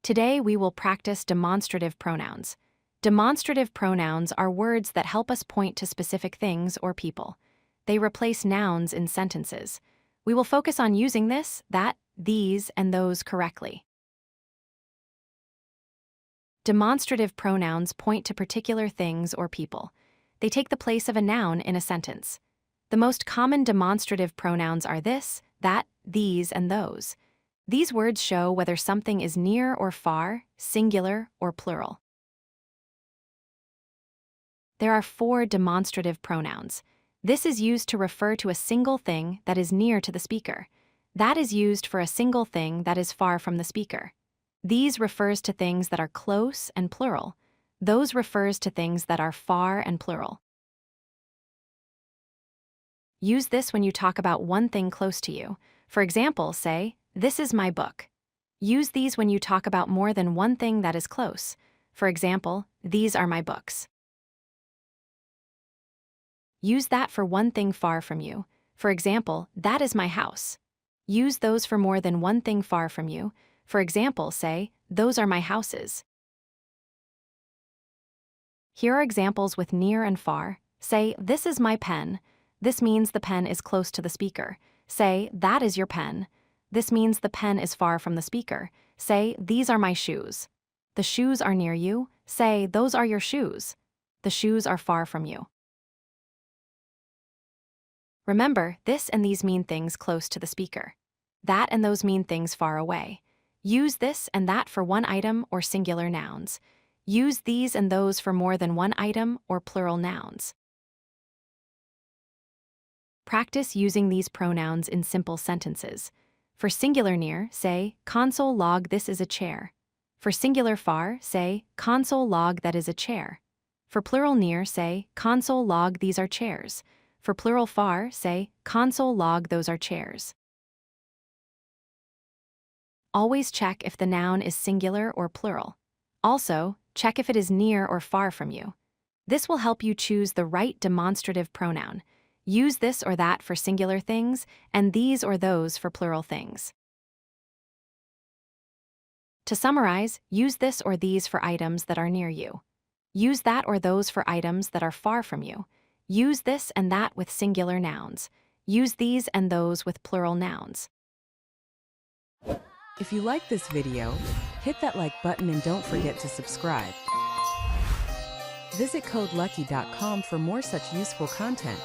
Today we will practice demonstrative pronouns. Demonstrative pronouns are words that help us point to specific things or people. They replace nouns in sentences. We will focus on using this, that, these, and those correctly. Demonstrative pronouns point to particular things or people. They take the place of a noun in a sentence. The most common demonstrative pronouns are this, that, these, and those. These words show whether something is near or far, singular or plural. There are 4 demonstrative pronouns. This is used to refer to a single thing that is near to the speaker. That is used for a single thing that is far from the speaker. These refers to things that are close and plural. Those refers to things that are far and plural. Use this when you talk about one thing close to you. For example, say, "This is my book." Use these when you talk about more than one thing that is close. For example, "These are my books." Use that for one thing far from you. For example, "That is my house." Use those for more than one thing far from you. For example, say, "Those are my houses." Here are examples with near and far. Say, "This is my pen." This means the pen is close to the speaker. Say, "That is your pen." This means the pen is far from the speaker. Say, "These are my shoes." The shoes are near you. Say, "Those are your shoes." The shoes are far from you. Remember, this and these mean things close to the speaker. That and those mean things far away. Use this and that for one item or singular nouns. Use these and those for more than one item or plural nouns. Practice using these pronouns in simple sentences. For singular near, say, "Console log this is a chair." For singular far, say, "Console log that is a chair." For plural near, say, "Console log these are chairs." For plural far, say, "Console log those are chairs." Always check if the noun is singular or plural. Also, check if it is near or far from you. This will help you choose the right demonstrative pronoun. Use this or that for singular things, and these or those for plural things. To summarize, use this or these for items that are near you. Use that or those for items that are far from you. Use this and that with singular nouns. Use these and those with plural nouns. If you like this video, hit that like button and don't forget to subscribe. Visit codelucky.com for more such useful content.